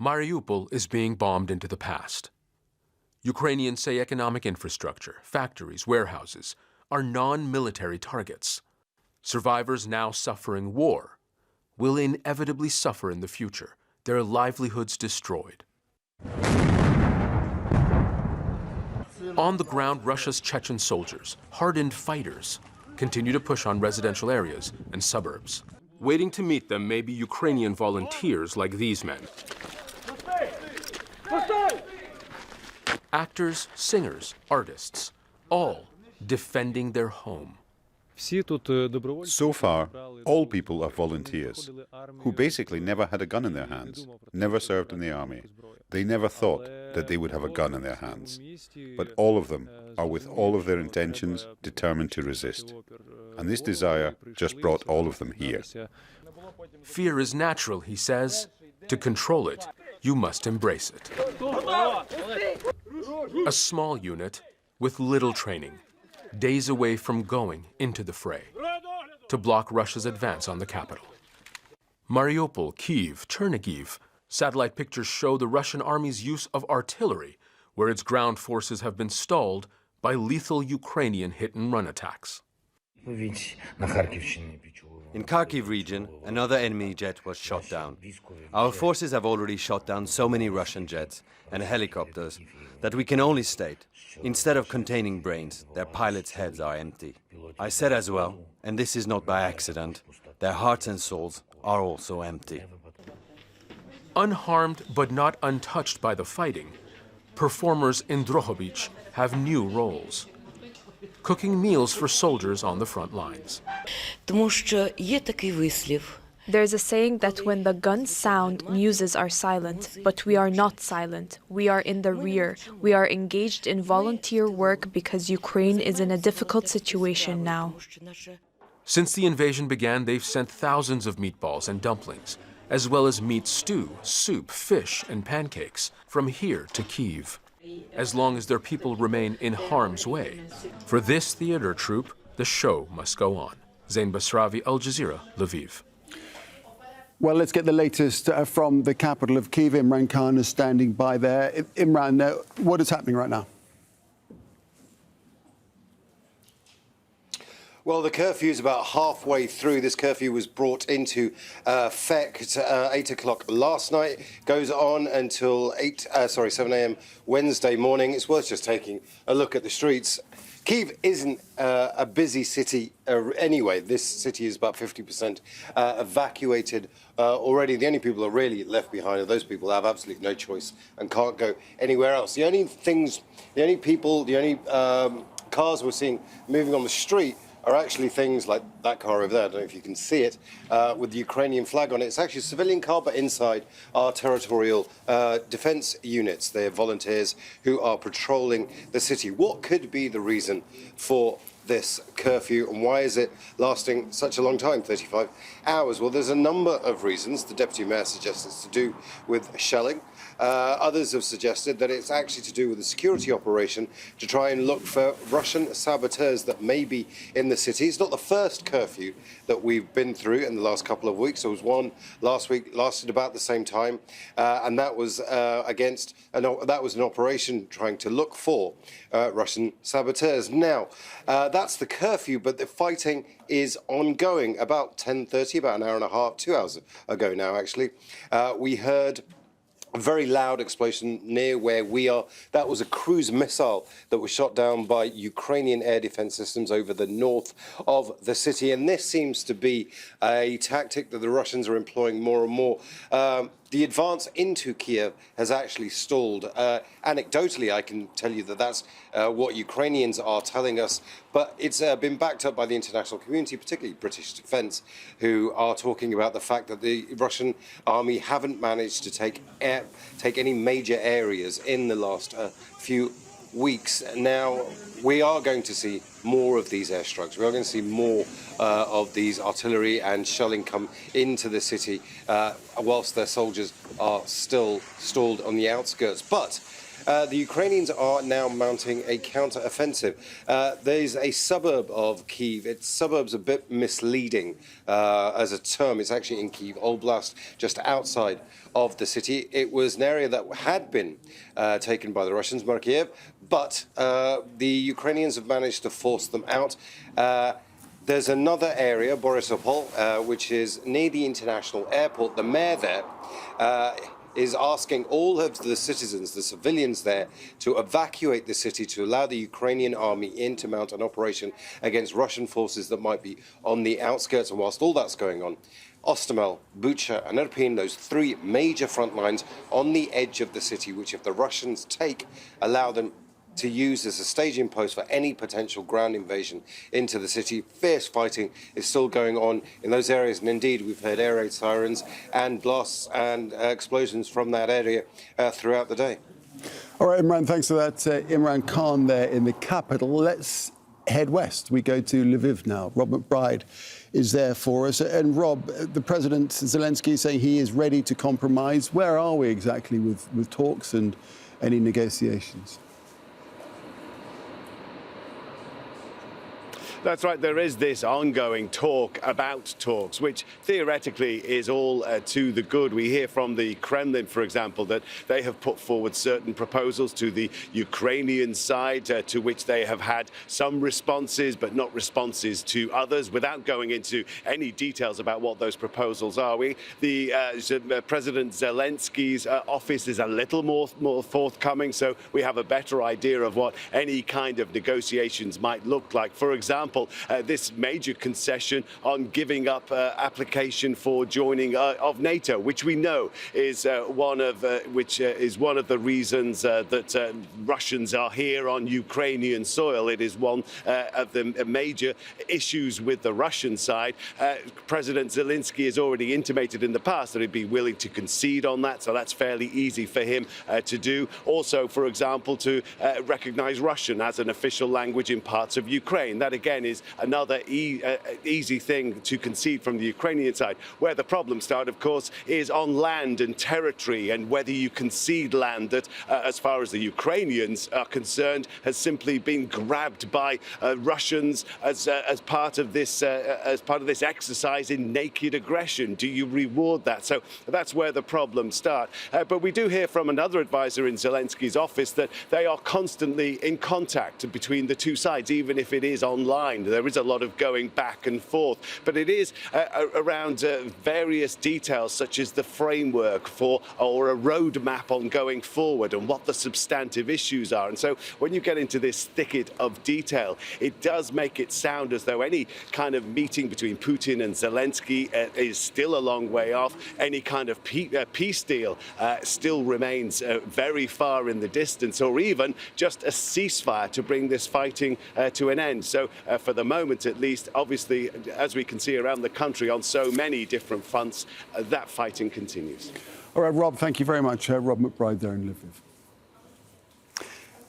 Mariupol is being bombed into the past. Ukrainians say economic infrastructure, factories, warehouses are non-military targets. Survivors now suffering war will inevitably suffer in the future, their livelihoods destroyed. On the ground, Russia's Chechen soldiers, hardened fighters, continue to push on residential areas and suburbs. Waiting to meet them may be Ukrainian volunteers like these men. Actors, singers, artists, all defending their home. So far, all people are volunteers who basically never had a gun in their hands, never served in the army. They never thought that they would have a gun in their hands. But all of them are, with all of their intentions, determined to resist. And this desire just brought all of them here. Fear is natural, he says. To control it, you must embrace it. A small unit with little training, days away from going into the fray to block Russia's advance on the capital. Mariupol, Kyiv, Chernihiv. Satellite pictures show the Russian army's use of artillery, where its ground forces have been stalled by lethal Ukrainian hit-and-run attacks. In Kharkiv region, another enemy jet was shot down. Our forces have already shot down so many Russian jets and helicopters that we can only state, instead of containing brains, their pilots' heads are empty. I said as well, and this is not by accident, their hearts and souls are also empty. Unharmed but not untouched by the fighting, performers in Drohobych have new roles. Cooking meals for soldiers on the front lines. There's a saying that when the guns sound, muses are silent, but we are not silent. We are in the rear. We are engaged in volunteer work because Ukraine is in a difficult situation now. Since the invasion began, they've sent thousands of meatballs and dumplings, as well as meat stew, soup, fish, and pancakes from here to Kyiv, as long as their people remain in harm's way. For this theater troupe, the show must go on. Zein, Basravi, Al Jazeera, Lviv. Well, let's get the latest from the capital of Kyiv. Imran Khan is standing by there. Imran, what is happening right now? Well, the curfew is about halfway through. This curfew was brought into effect at 8 o'clock last night. Goes on until 7 a.m. Wednesday morning. It's worth just taking a look at the streets. Kyiv isn't a busy city anyway. This city is about 50% evacuated already. The only people that are really left behind are those people that have absolutely no choice and can't go anywhere else. The only cars we're seeing moving on the street are actually things like that car over there. I don't know if you can see it, with the Ukrainian flag on it. It's actually a civilian car, but inside are territorial defense units. They're volunteers who are patrolling the city. What could be the reason for this curfew, and why is it lasting such a long time, 35 hours? Well, there's a number of reasons. The Deputy Mayor suggests it's to do with shelling. Others have suggested that it's actually to do with a security operation to try and look for Russian saboteurs that may be in the city. It's not the first curfew that we've been through in the last couple of weeks. There was one last week, lasted about the same time, and that was that was an operation trying to look for Russian saboteurs. Now, that's the curfew, but the fighting is ongoing. About 10:30, about an hour and a half, 2 hours ago now, actually, we heard a very loud explosion near where we are. That was a cruise missile that was shot down by Ukrainian air defense systems over the north of the city. And this seems to be a tactic that the Russians are employing more and more. The advance into Kyiv has actually stalled. Anecdotally, I can tell you that that's what Ukrainians are telling us, but it's been backed up by the international community, particularly British defence, who are talking about the fact that the Russian army haven't managed to take any major areas in the last few weeks. Now, we are going to see more of these airstrikes. We are going to see more of these artillery and shelling come into the city whilst their soldiers are still stalled on the outskirts. But the Ukrainians are now mounting a counter-offensive. There's a suburb of Kyiv. Its suburb's a bit misleading as a term. It's actually in Kyiv Oblast, just outside of the city. It was an area that had been taken by the Russians, Kyiv, but the Ukrainians have managed to force them out. There's another area, Borisopol, which is near the international airport. The mayor there is asking all of the citizens, the civilians there, to evacuate the city to allow the Ukrainian army in to mount an operation against Russian forces that might be on the outskirts. And whilst all that's going on, Ostomel, Bucha and Irpin, those three major front lines on the edge of the city, which if the Russians take, allow them to use as a staging post for any potential ground invasion into the city. Fierce fighting is still going on in those areas, and indeed we've heard air raid sirens and blasts and explosions from that area throughout the day. All right, Imran, thanks for that. Imran Khan there in the capital. Let's head west. We go to Lviv now. Rob McBride is there for us. And Rob, the President Zelensky is saying he is ready to compromise. Where are we exactly with talks and any negotiations? That's right, there is this ongoing talk about talks, which theoretically is all to the good. We hear from the Kremlin, for example, that they have put forward certain proposals to the Ukrainian side, to which they have had some responses, but not responses to others. Without going into any details about what those proposals are, President Zelensky's office is a little more forthcoming, so we have a better idea of what any kind of negotiations might look like. For example, this major concession on giving up application for joining of NATO, which we know is one of the reasons that Russians are here on Ukrainian soil. It is one of the major issues with the Russian side. President Zelensky has already intimated in the past that he'd be willing to concede on that, so that's fairly easy for him to do. Also, for example, to recognize Russian as an official language in parts of Ukraine. That again is another easy thing to concede from the Ukrainian side. Where the problems start, of course, is on land and territory, and whether you concede land that, as far as the Ukrainians are concerned, has simply been grabbed by Russians as part of this exercise in naked aggression. Do you reward that? So that's where the problems start. But we do hear from another advisor in Zelensky's office that they are constantly in contact between the two sides, even if it is online. There is a lot of going back and forth, but it is around various details such as the framework for or a roadmap on going forward and what the substantive issues are. And so when you get into this thicket of detail, it does make it sound as though any kind of meeting between Putin and Zelensky is still a long way off. Any kind of peace deal still remains very far in the distance, or even just a ceasefire to bring this fighting to an end. So for the moment, at least, obviously, as we can see around the country on so many different fronts, that fighting continues. All right, Rob, thank you very much. Rob McBride there in Lviv.